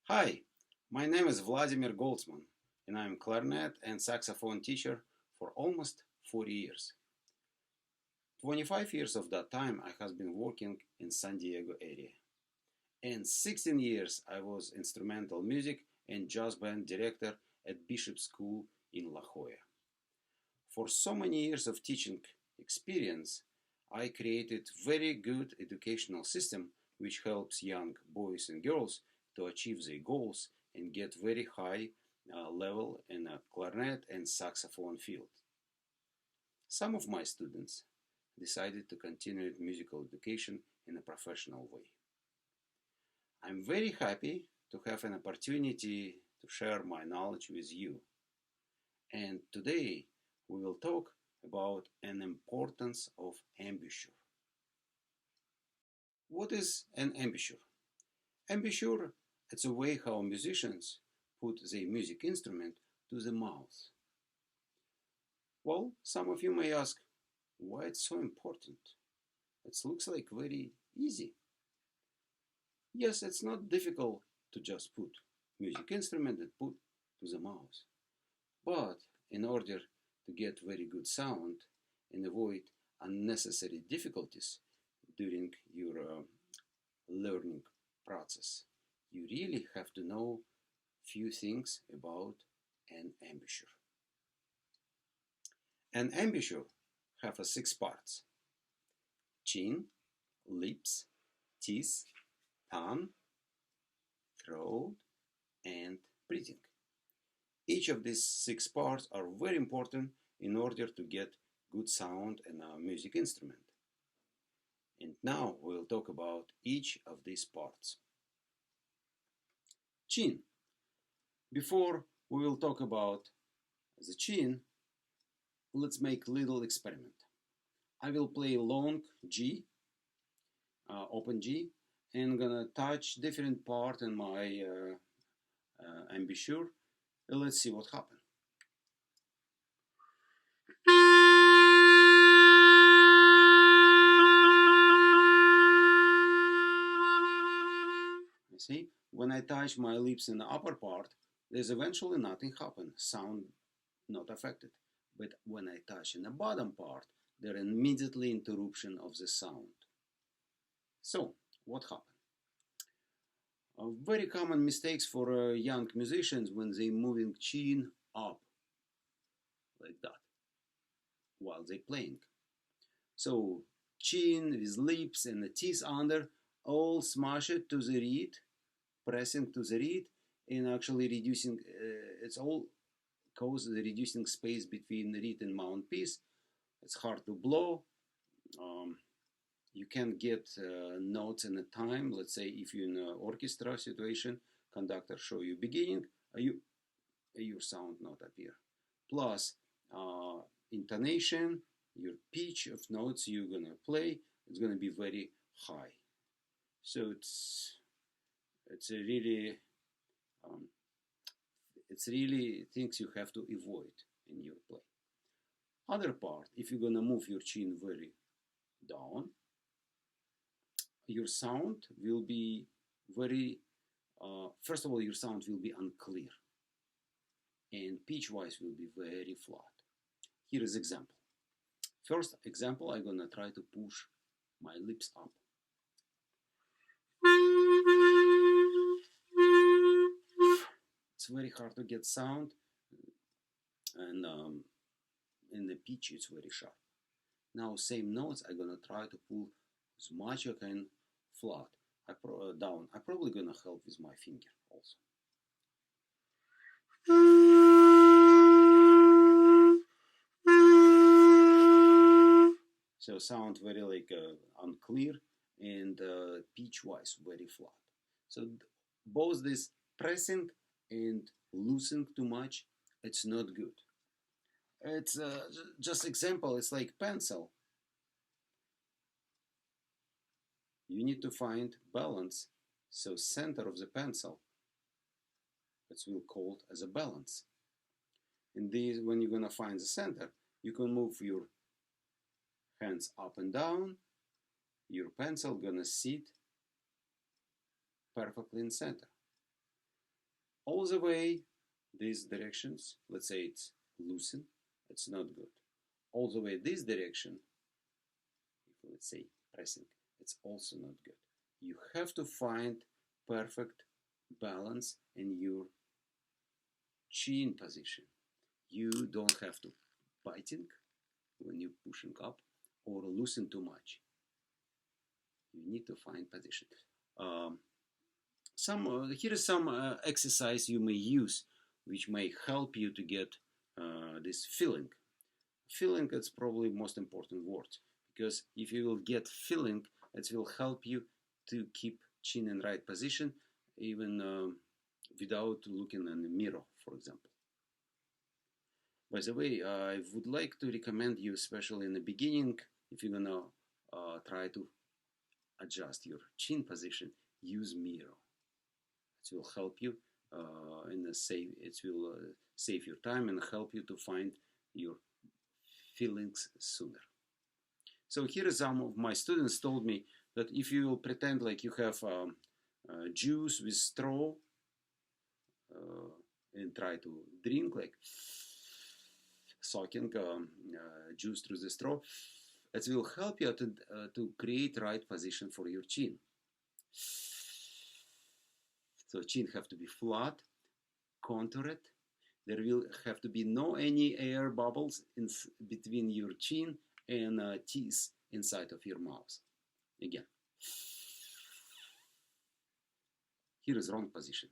Hi, my name is Vladimir Goltsman, and I'm clarinet and saxophone teacher for almost 40 years. 25 years of that time I have been working in San Diego area. And 16 years I was instrumental music and jazz band director at Bishop School in La Jolla. For so many years of teaching experience, I created very good educational system which helps young boys and girls to achieve their goals and get very high level in a clarinet and saxophone field. Some of my students decided to continue musical education in a professional way. I'm very happy to have an opportunity to share my knowledge with you. And today we will talk about an importance of embouchure. What is an embouchure? Embouchure, it's a way how musicians put their music instrument to the mouth. Well, some of you may ask, why it's so important? It looks like very easy. Yes, it's not difficult to just put music instrument and put to the mouth. But in order to get very good sound and avoid unnecessary difficulties during your learning process, you really have to know few things about an embouchure. An embouchure have 6 parts: chin, lips, teeth, tongue, throat, and breathing. Each of these 6 parts are very important in order to get good sound in a music instrument. And now we'll talk about each of these parts. Chin. Before we will talk about the chin, let's make a little experiment. I will play long G, open G, and I'm gonna touch different part in my embouchure. Let's see what happens. You see, when I touch my lips in the upper part, there's eventually nothing happen, sound not affected. But when I touch in the bottom part, there immediately interruption of the sound. So, what happened? Very common mistakes for young musicians when they moving chin up, like that, while they playing. So, chin with lips and the teeth under, all smash it to the reed, pressing to the reed, and actually reducing, it's all cause the reducing space between reed and mouthpiece. It's hard to blow. You can get notes in a time. Let's say if you're in an orchestra situation, conductor show you beginning, your sound not appear. Plus intonation, your pitch of notes you're gonna play, it's gonna be very high. So it's really things you have to avoid in your play. Other part, if you're gonna move your chin very down, your sound will be very, first of all, your sound will be unclear, and pitch-wise will be very flat. Here is example. First example, I'm gonna try to push my lips up. It's very hard to get sound, and in the pitch it's very sharp. Now same notes I'm gonna try to pull as much as I can flat, down. I'm probably gonna help with my finger also. So sound very like unclear and pitch-wise very flat. So both this pressing and loosening too much, it's not good. It's just example, it's like pencil. You need to find balance, so center of the pencil, it's will called as a balance. And this, when you're gonna find the center, you can move your hands up and down, your pencil gonna sit perfectly in center. all the way these directions, let's say it's loosen, it's not good. All the way this direction, let's say pressing, it's also not good. You have to find perfect balance in your chin position. You don't have to biting when you're pushing up or loosen too much. You need to find position. Here is some exercise you may use which may help you to get this feeling. Feeling is probably the most important word, because if you will get feeling, it will help you to keep chin in right position even without looking in the mirror, for example. By the way, I would like to recommend you, especially in the beginning, if you're gonna try to adjust your chin position, use mirror. It will help you it will save your time and help you to find your feelings sooner. So here some of my students told me that if you will pretend like you have juice with straw and try to drink, like sucking juice through the straw, it will help you to create right position for your chin. So chin have to be flat, contoured. There will have to be no any air bubbles in between your chin and teeth inside of your mouth. Again. Here is wrong position.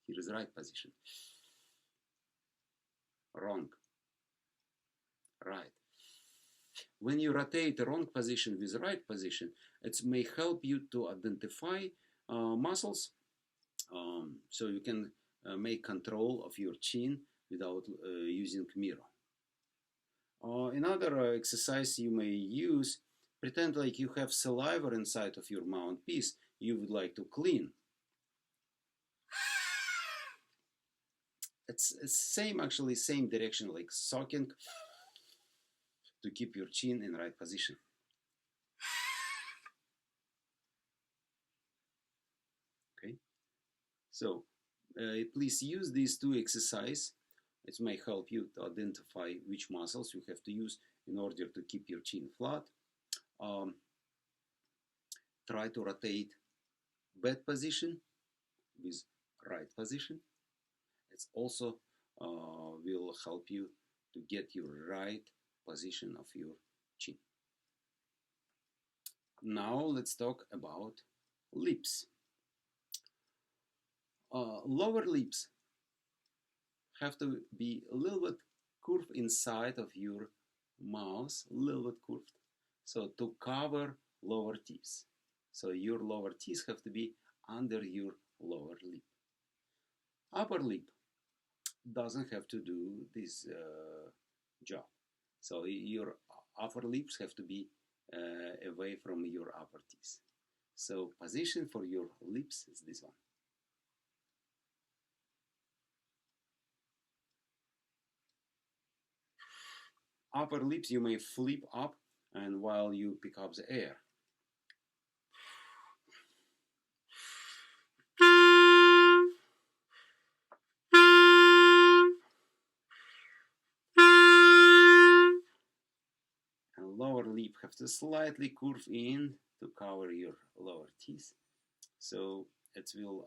Here is right position. Wrong. Right. When you rotate the wrong position with the right position, it may help you to identify muscles, so you can make control of your chin without using mirror. Another exercise you may use, pretend like you have saliva inside of your mouthpiece you would like to clean. It's actually same direction, like sucking to keep your chin in right position. Okay, so please use these two exercises. It may help you to identify which muscles you have to use in order to keep your chin flat. Try to rotate bad position with right position. It also will help you to get your right position of your chin. Now let's talk about lips. Lower lips have to be a little bit curved inside of your mouth, a little bit curved, so to cover lower teeth. So your lower teeth have to be under your lower lip. Upper lip doesn't have to do this job. So your upper lips have to be away from your upper teeth. So position for your lips is this one. Upper lips you may flip up, and while you pick up the air. And lower lip have to slightly curve in to cover your lower teeth. So it will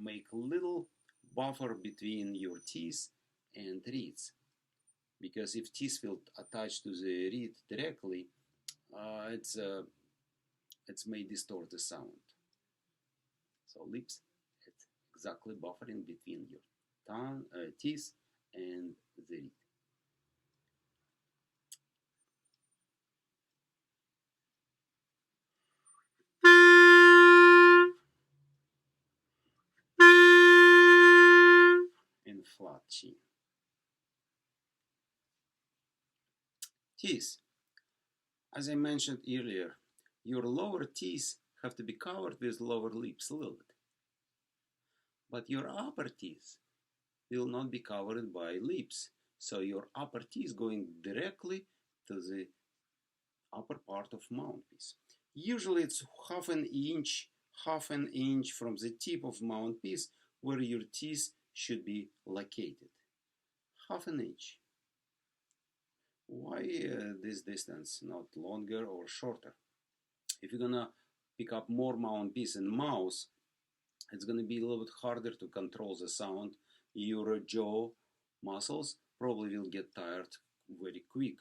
make a little buffer between your teeth and reeds. Because if teeth will attach to the reed directly, it may distort the sound. So lips, it's exactly buffering between your tongue, teeth and the reed. And flat chin. Teeth. As I mentioned earlier, your lower teeth have to be covered with lower lips a little bit. But your upper teeth will not be covered by lips. So your upper teeth going directly to the upper part of mouthpiece. Usually it's half an inch half an inch from the tip of mouthpiece where your teeth should be located. Half an inch. Why this distance, not longer or shorter? If you're gonna pick up more mouthpiece and mouth, it's gonna be a little bit harder to control the sound. Your jaw muscles probably will get tired very quick.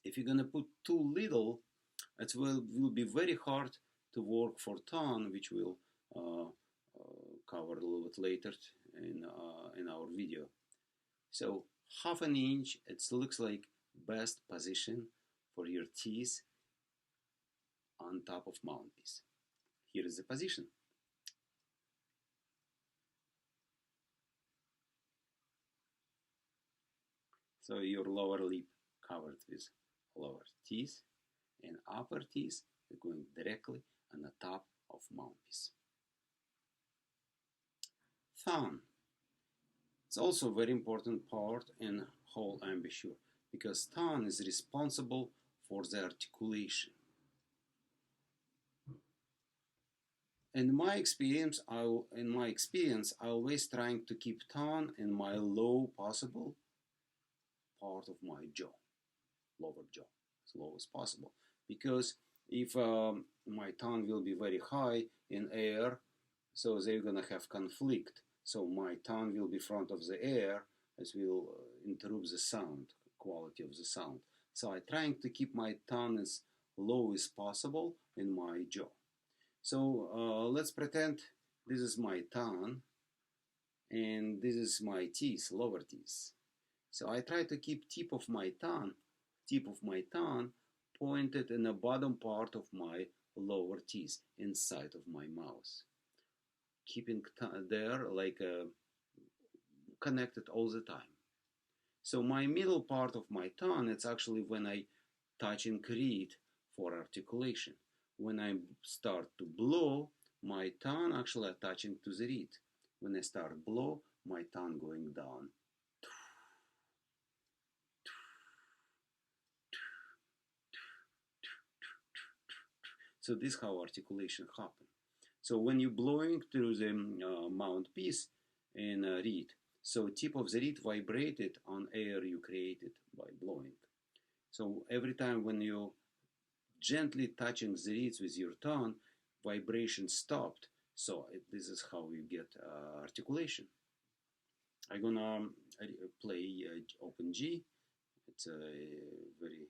If you're gonna put too little, it will be very hard to work for tone, which we'll cover a little bit later in our video. So half an inch, it looks like best position for your teeth on top of mouthpiece. Here is the position. So your lower lip covered with lower teeth, and upper teeth is going directly on the top of mouthpiece. Thumb. It's also a very important part in whole embouchure because thumb is responsible for the articulation. In my experience, I always trying to keep tone in my low possible part of my jaw, lower jaw, as low as possible. Because if my tone will be very high in air, so they're gonna have conflict. So my tone will be front of the air, as will interrupt the sound, quality of the sound. So I'm trying to keep my tone as low as possible in my jaw. So let's pretend this is my tongue and this is my teeth, lower teeth. So I try to keep tip of my tongue pointed in the bottom part of my lower teeth, inside of my mouth. Keeping there like connected all the time. So my middle part of my tongue, it's actually when I touching reed for articulation. When I start to blow, my tongue actually attaching to the reed. When I start blow, my tongue going down. So this is how articulation happens. So when you're blowing through the mouthpiece in reed, so tip of the reed vibrated on air you created by blowing. So every time when you gently touching the reeds with your tongue, vibration stopped. So this is how you get articulation. I'm gonna play open G. It's a very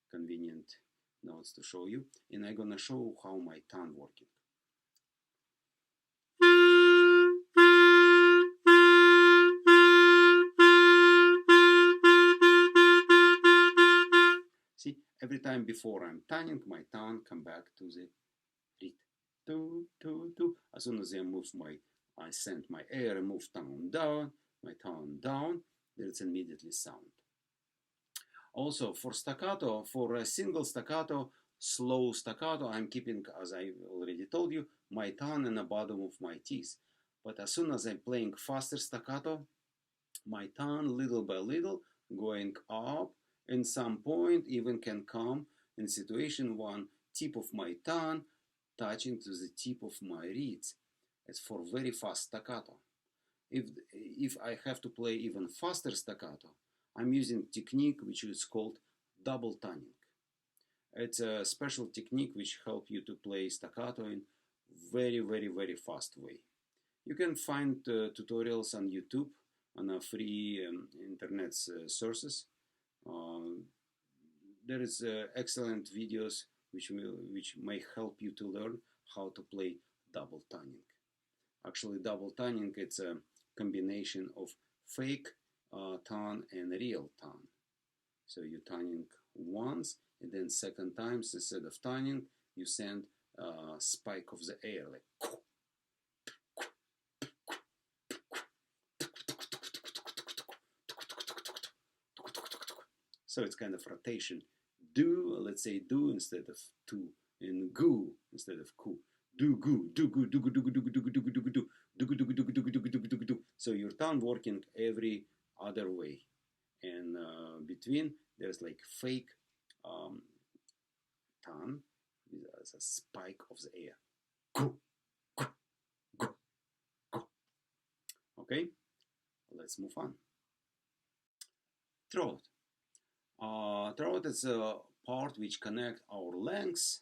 convenient notes to show you, and I'm gonna show how my tongue working. See, every time before I'm tonguing, my tongue come back to the reed. Do, do, do. As soon as I send my air and move my tongue down, there's immediately sound. Also for staccato, for a single staccato, slow staccato, I'm keeping, as I already told you, my tongue in the bottom of my teeth. But as soon as I'm playing faster staccato, my tongue little by little going up, and some point even can come in situation one tip of my tongue touching to the tip of my reeds. It's for very fast staccato. If I have to play even faster staccato, I'm using technique which is called double tonguing. It's a special technique which helps you to play staccato in very, very, very fast way. You can find tutorials on YouTube on free internet sources. There is excellent videos which may help you to learn how to play double tonguing. Actually, double tonguing, it's a combination of fake tone and real tone. So you tonguing once, and then second time, instead of tonguing, you send a spike of the air, like. So it's kind of rotation. Do, let's say do instead of to, and goo instead of ku. Do goo, do goo, do goo, do goo, do goo, do goo, do goo, do goo, do do goo, do goo, do goo, do goo, do goo, do goo, do. So your tongue working every other way, and between there's like fake tongue with a spike of the air. Goo, Okay, let's move on. Throat. Throat is a part which connects our lungs,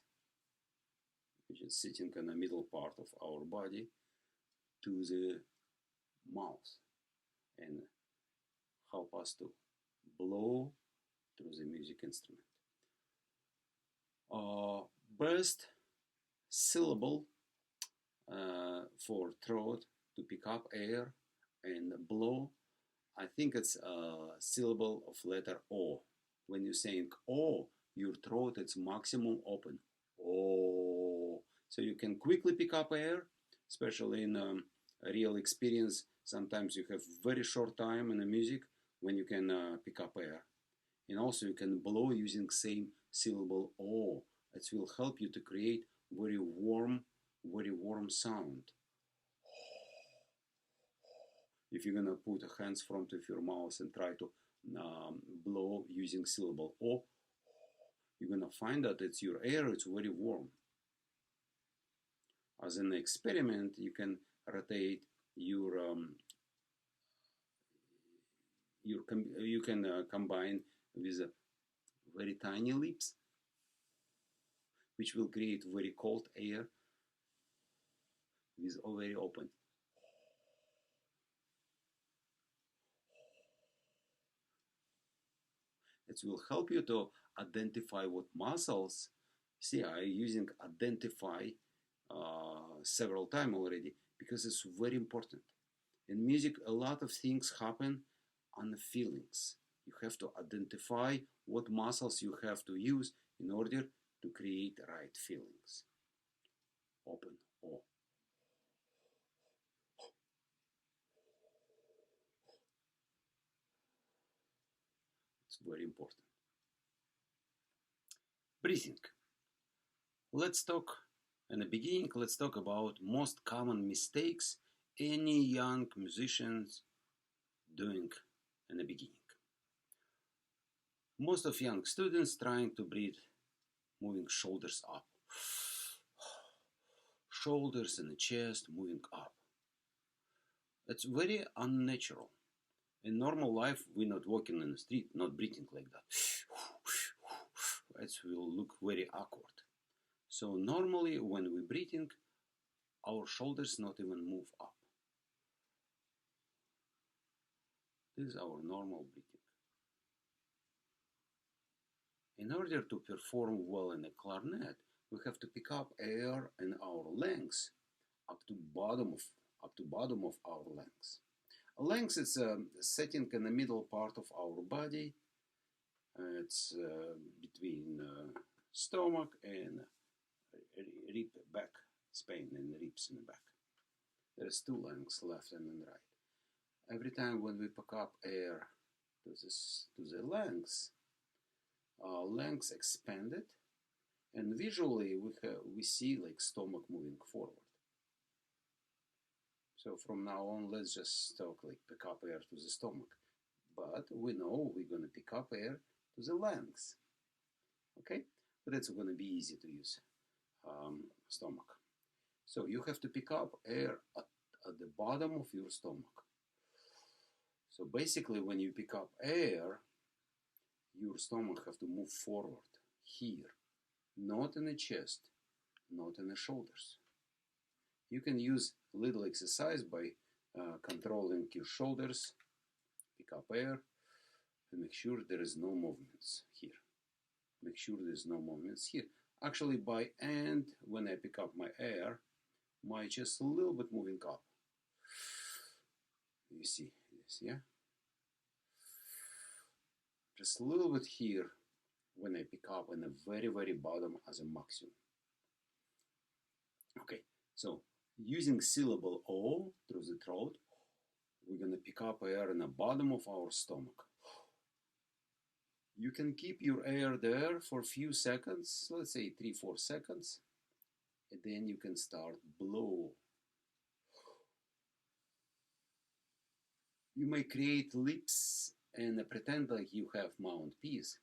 which is sitting in the middle part of our body, to the mouth and help us to blow through the music instrument. Best syllable for throat to pick up air and blow, I think it's a syllable of letter O. When you're saying O, your throat is maximum open. O. So you can quickly pick up air, especially in a real experience. Sometimes you have very short time in the music when you can pick up air. And also you can blow using same syllable O. It will help you to create very warm sound. If you're gonna put hands front of your mouth and try to blow using syllable O, you're gonna find that it's your air, it's very warm. As an experiment, you can rotate you can combine with very tiny lips, which will create very cold air with very open. It will help you to identify what muscles. See, I'm using identify several times already because it's very important. In music, a lot of things happen on the feelings. You have to identify what muscles you have to use in order to create the right feelings. Open, O. It's very important. Breathing. Let's talk, in the beginning, let's talk about most common mistakes any young musicians doing in the beginning. Most of young students trying to breathe, moving shoulders up. Shoulders and the chest moving up. It's very unnatural. In normal life, we're not walking in the street, not breathing like that. It will look very awkward. So normally when we're breathing, our shoulders not even move up. This is our normal breathing. In order to perform well in a clarinet, we have to pick up air in our lungs up to bottom of our lungs. Lungs is sitting in the middle part of our body. It's between stomach and rib back, spine and ribs in the back. There's two lungs, left and right. Every time when we pick up air to the lungs expanded, and visually we see like stomach moving forward. So from now on, let's just talk like pick up air to the stomach. But we know we're going to pick up air to the lungs. Okay? But it's going to be easy to use stomach. So you have to pick up air at the bottom of your stomach. So basically when you pick up air, your stomach have to move forward here. Not in the chest, not in the shoulders. You can use a little exercise by controlling your shoulders, pick up air, and make sure there is no movements here. Make sure there's no movements here. Actually, by end, when I pick up my air, my chest a little bit moving up. You see this, yeah? Just a little bit here when I pick up in the very, very bottom as a maximum. Okay, so using syllable O through the throat, we're going to pick up air in the bottom of our stomach. You can keep your air there for a few seconds, let's say 3-4 seconds, and then you can start blow. You may create lips and pretend like you have mouthpiece.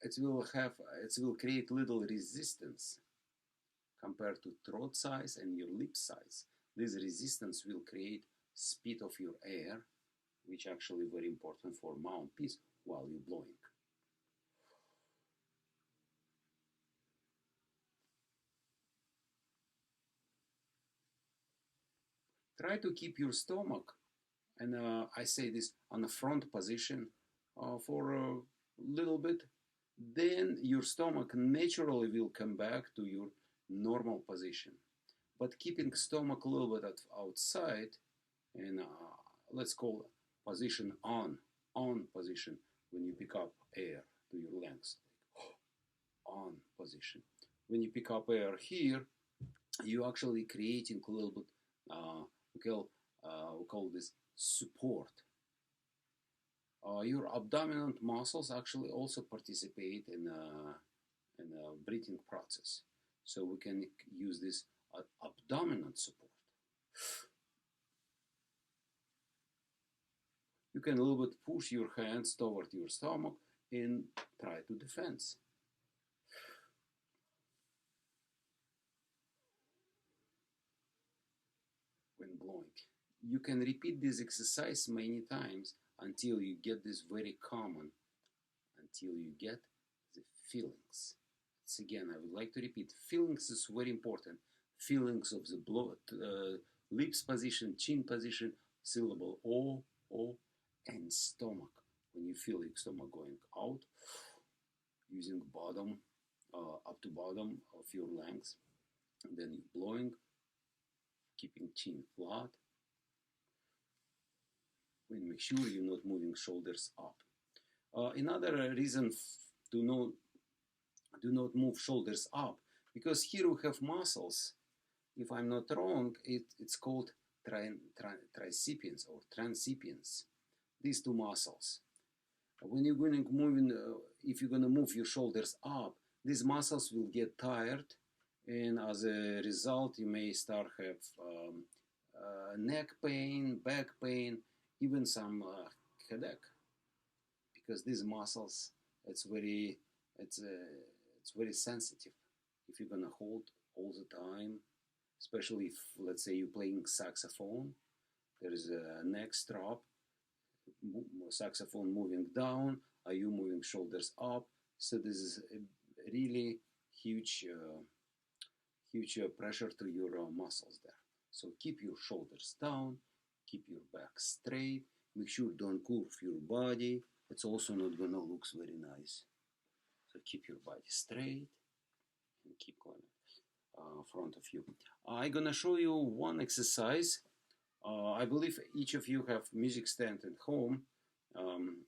it will create little resistance compared to throat size and your lip size. This resistance will create speed of your air, which actually very important for mouthpiece while you're blowing. Try to keep your stomach, and I say this, on the front position for a little bit. Then your stomach naturally will come back to your normal position. But keeping stomach a little bit outside, and let's call position on position when you pick up air to your lungs, on position. When you pick up air here, you actually creating a little bit, we call this support. Your abdominal muscles actually also participate in a breathing process. So we can use this abdominal support. You can a little bit push your hands toward your stomach and try to defense. When blowing, you can repeat this exercise many times until you get this very common, until you get the feelings. It's again, I would like to repeat, feelings is very important. Feelings of the blow, lips position, chin position, syllable O, and stomach. When you feel your stomach going out, using bottom, up to bottom of your lungs, and then you're blowing, keeping chin flat. And make sure you're not moving shoulders up. Another reason do not move shoulders up, because here we have muscles. If I'm not wrong, it's called tricipiens or transipiens. These two muscles. When you're going to move, if you're going to move your shoulders up, these muscles will get tired, and as a result, you may start have neck pain, back pain, even some headache, because these muscles, it's very sensitive. If you're gonna hold all the time, especially if, let's say, you're playing saxophone, there is a neck strap, saxophone moving down, are you moving shoulders up? So this is a really huge pressure to your muscles there. So keep your shoulders down, keep your back straight, make sure don't curve your body. It's also not gonna look very nice. So keep your body straight and keep going front of you. I'm gonna show you one exercise. I believe each of you have music stand at home.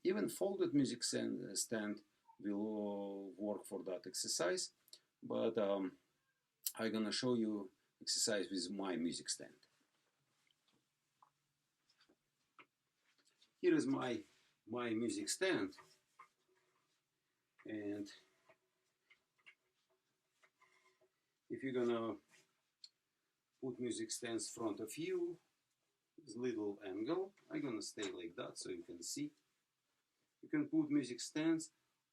Even folded music stand will work for that exercise. But I'm gonna show you exercise with my music stand. Here is my music stand, and if you're gonna put music stands in front of you, this little angle, I'm gonna stay like that so you can see. You can put music stands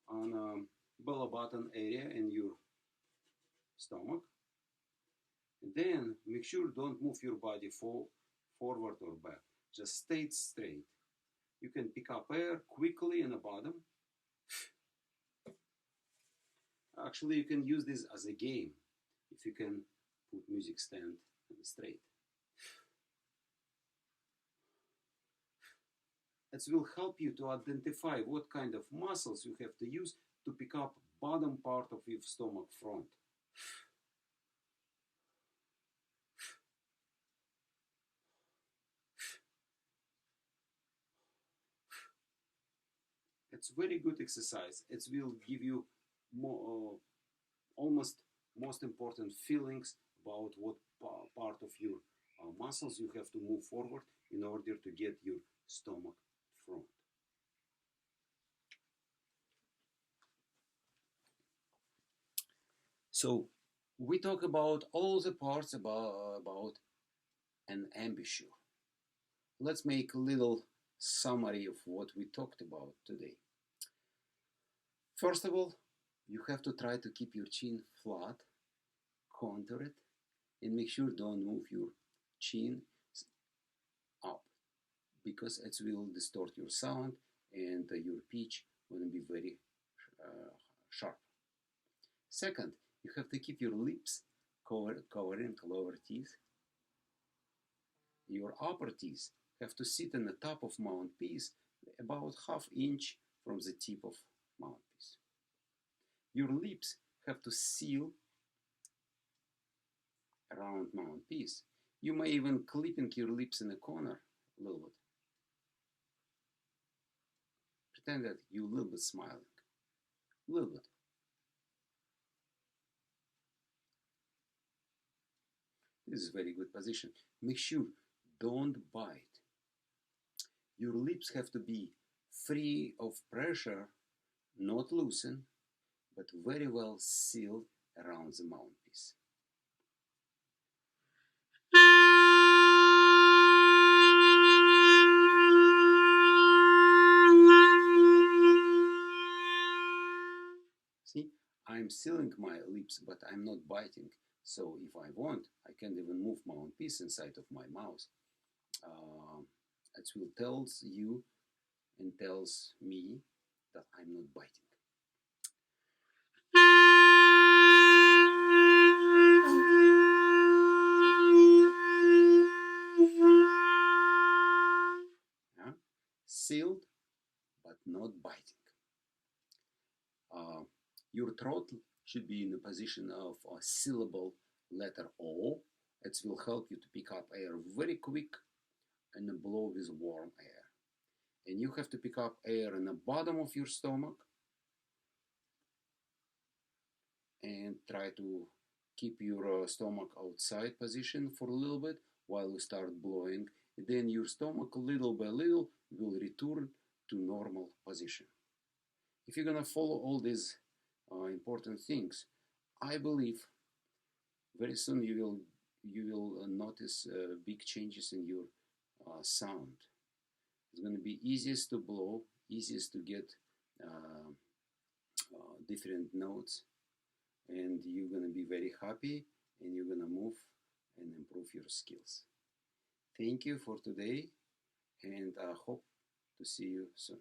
on belly button area in your stomach. And then make sure don't move your body forward or back. Just stay straight. You can pick up air quickly in the bottom. Actually, you can use this as a game if you can put music stand straight. It will help you to identify what kind of muscles you have to use to pick up bottom part of your stomach front. It's very good exercise. It will give you more, almost most important feelings about what part of your muscles you have to move forward in order to get your stomach front. So we talk about all the parts about an embouchure. Let's make a little summary of what we talked about today. First of all, You have to try to keep your chin flat, contour it, and make sure don't move your chin up, because it will distort your sound and your pitch will be very sharp. Second, you have to keep your lips covering lower teeth. Your upper teeth have to sit on the top of mouthpiece about ½ inch from the tip of mouthpiece. Your lips have to seal around mouthpiece. You may even clipping your lips in the corner a little bit. Pretend that you're a little bit smiling. A little bit. This is a very good position. Make sure don't bite. Your lips have to be free of pressure, not loosened, but very well sealed around the mouthpiece. See, I'm sealing my lips, but I'm not biting. So if I want, I can even move mouthpiece inside of my mouth. It will tells you and tells me that I'm not biting. Yeah? Sealed, but not biting. Your throat should be in the position of a syllable letter O. It will help you to pick up air very quick and blow with warm air. And you have to pick up air in the bottom of your stomach and try to keep your stomach outside position for a little bit while you start blowing. And then your stomach, little by little, will return to normal position. If you're gonna follow all these important things, I believe very soon you will notice big changes in your sound. It's going to be easiest to blow, easiest to get different notes, and you're going to be very happy, and you're going to move and improve your skills. Thank you for today, and I hope to see you soon.